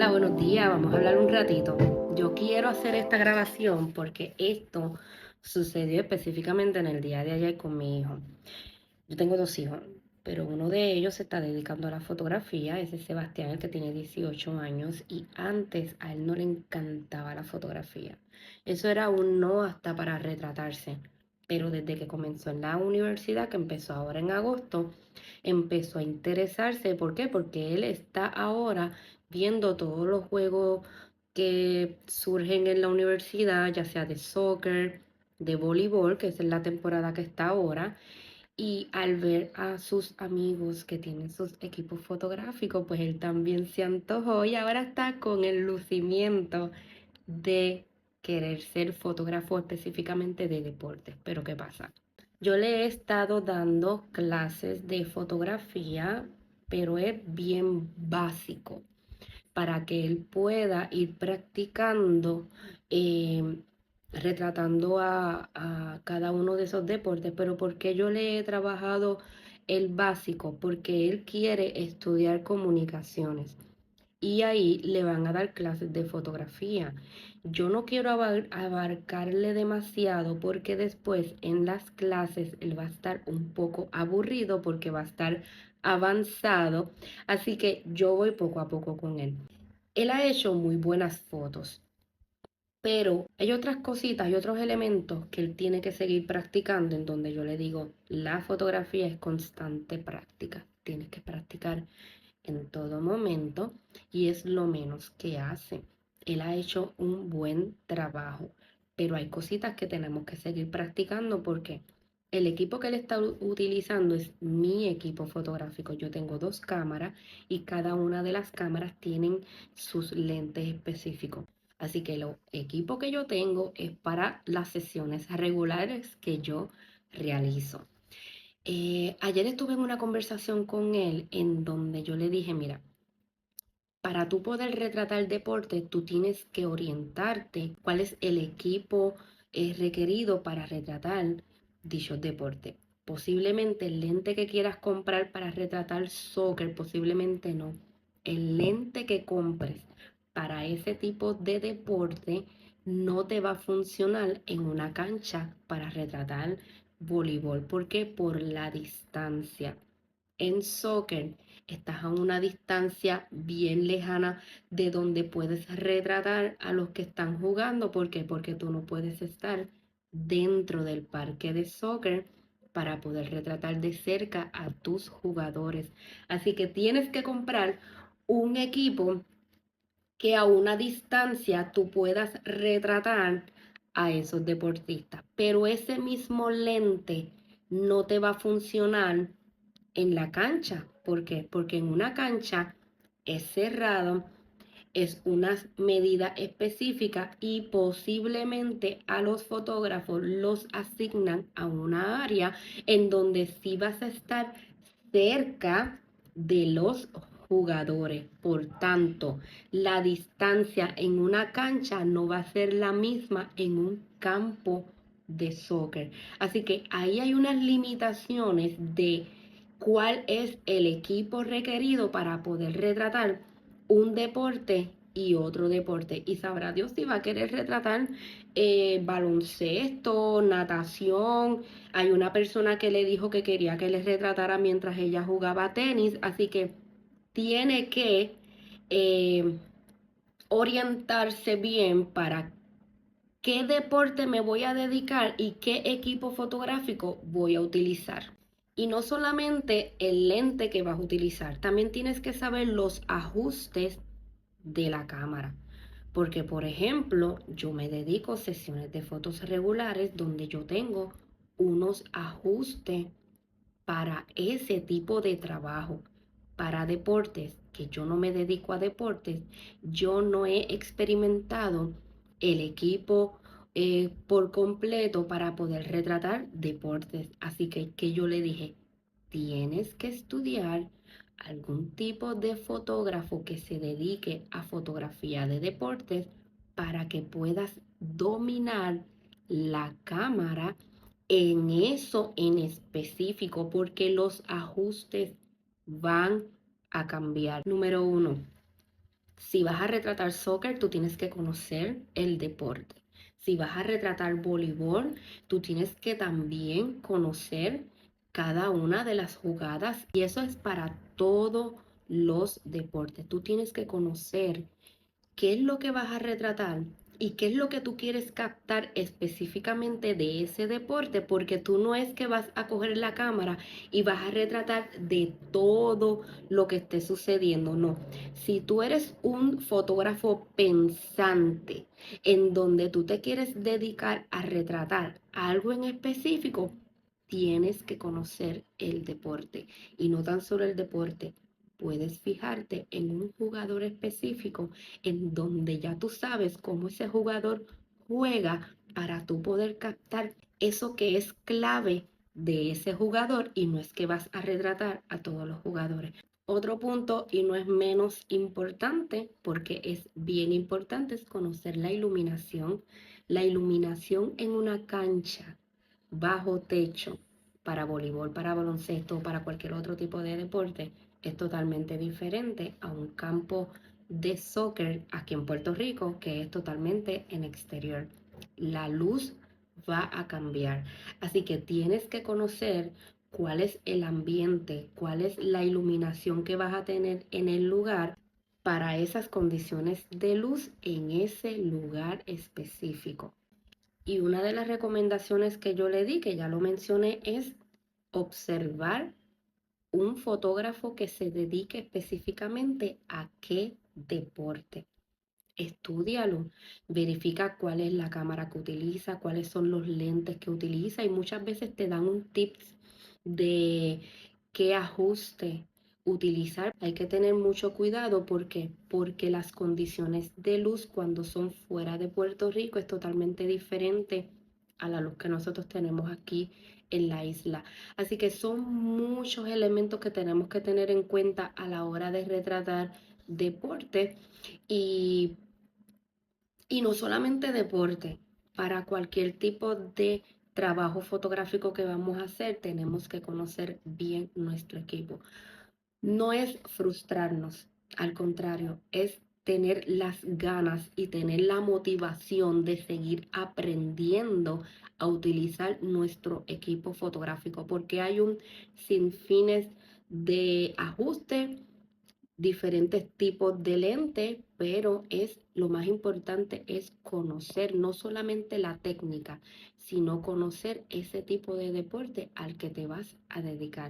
Hola, buenos días. Vamos a hablar un ratito. Yo quiero hacer esta grabación porque esto sucedió específicamente en el día de ayer con mi hijo. Yo tengo dos hijos, pero uno de ellos se está dedicando a la fotografía. Ese es Sebastián, el que tiene 18 años, y antes a él no le encantaba la fotografía. Eso era un no hasta para retratarse. Pero desde que comenzó en la universidad, que empezó ahora en agosto, empezó a interesarse. ¿Por qué? Porque él está ahora viendo todos los juegos que surgen en la universidad, ya sea de soccer, de voleibol, que es la temporada que está ahora, y al ver a sus amigos que tienen sus equipos fotográficos, pues él también se antojó y ahora está con el lucimiento de querer ser fotógrafo específicamente de deportes. Pero ¿qué pasa? Yo le he estado dando clases de fotografía, pero es bien básico para que él pueda ir practicando, eh, retratando a cada uno de esos deportes. Pero porque yo le he trabajado el básico, porque él quiere estudiar comunicaciones y ahí le van a dar clases de fotografía. Yo no quiero abarcarle demasiado porque después en las clases él va a estar un poco aburrido porque va a estar avanzado, así que yo voy poco a poco con él. Él ha hecho muy buenas fotos, pero hay otras cositas y otros elementos que él tiene que seguir practicando, en donde yo le digo, la fotografía es constante práctica, tienes que practicar en todo momento y es lo menos que hace. Él ha hecho un buen trabajo, pero hay cositas que tenemos que seguir practicando porque el equipo que él está utilizando es mi equipo fotográfico. Yo tengo dos cámaras y cada una de las cámaras tienen sus lentes específicos. Así que el equipo que yo tengo es para las sesiones regulares que yo realizo. Ayer estuve en una conversación con él en donde yo le dije, mira, para tú poder retratar deporte, tú tienes que orientarte cuál es el equipo requerido para retratar dichos deportes. Posiblemente el lente que quieras comprar para retratar soccer, posiblemente no. El lente que compres para ese tipo de deporte no te va a funcionar en una cancha para retratar voleibol. ¿Por qué? Por la distancia. En soccer estás a una distancia bien lejana de donde puedes retratar a los que están jugando. ¿Por qué? Porque tú no puedes estar dentro del parque de soccer para poder retratar de cerca a tus jugadores. Así que tienes que comprar un equipo que a una distancia tú puedas retratar a esos deportistas. Pero ese mismo lente no te va a funcionar en la cancha. ¿Por qué? Porque en una cancha es cerrado, es una medida específica y posiblemente a los fotógrafos los asignan a una área en donde sí vas a estar cerca de los jugadores. Por tanto, la distancia en una cancha no va a ser la misma en un campo de soccer. Así que ahí hay unas limitaciones de cuál es el equipo requerido para poder retratar un deporte y otro deporte. Y sabrá Dios si va a querer retratar baloncesto, natación. Hay una persona que le dijo que quería que le retratara mientras ella jugaba tenis. Así que tiene que eh, orientarse bien para qué deporte me voy a dedicar y qué equipo fotográfico voy a utilizar. Y no solamente el lente que vas a utilizar, también tienes que saber los ajustes de la cámara. Porque, por ejemplo, yo me dedico a sesiones de fotos regulares donde yo tengo unos ajustes para ese tipo de trabajo. Para deportes, que yo no me dedico a deportes, yo no he experimentado el equipo por completo para poder retratar deportes. Así que yo le dije, tienes que estudiar algún tipo de fotógrafo que se dedique a fotografía de deportes para que puedas dominar la cámara en eso en específico, porque los ajustes van a cambiar. Número uno, Si vas a retratar soccer, tú tienes que conocer el deporte. Si vas a retratar voleibol, tú tienes que también conocer cada una de las jugadas. Y eso es para todos los deportes. Tú tienes que conocer qué es lo que vas a retratar y qué es lo que tú quieres captar específicamente de ese deporte, porque tú no es que vas a coger la cámara y vas a retratar de todo lo que esté sucediendo, no. Si tú eres un fotógrafo pensante en donde tú te quieres dedicar a retratar algo en específico, tienes que conocer el deporte y no tan solo el deporte. Puedes fijarte en un jugador específico en donde ya tú sabes cómo ese jugador juega para tú poder captar eso que es clave de ese jugador y no es que vas a retratar a todos los jugadores. Otro punto, y no es menos importante, porque es bien importante, es conocer la iluminación. La iluminación en una cancha bajo techo para voleibol, para baloncesto, para cualquier otro tipo de deporte, es totalmente diferente a un campo de soccer aquí en Puerto Rico, que es totalmente en exterior. La luz va a cambiar. Así que tienes que conocer cuál es el ambiente, cuál es la iluminación que vas a tener en el lugar para esas condiciones de luz en ese lugar específico. Y una de las recomendaciones que yo le di, que ya lo mencioné, es observar un fotógrafo que se dedique específicamente a qué deporte. Estúdialo, verifica cuál es la cámara que utiliza, cuáles son los lentes que utiliza y muchas veces te dan un tips de qué ajuste utilizar. Hay que tener mucho cuidado porque las condiciones de luz cuando son fuera de Puerto Rico es totalmente diferente a la luz que nosotros tenemos aquí en la isla. Así que son muchos elementos que tenemos que tener en cuenta a la hora de retratar deporte y y no solamente deporte, para cualquier tipo de trabajo fotográfico que vamos a hacer, tenemos que conocer bien nuestro equipo. No es frustrarnos, al contrario, es tener las ganas y tener la motivación de seguir aprendiendo a utilizar nuestro equipo fotográfico, porque hay un sinfín de ajustes, diferentes tipos de lentes, pero es lo más importante es conocer no solamente la técnica, sino conocer ese tipo de deporte al que te vas a dedicar.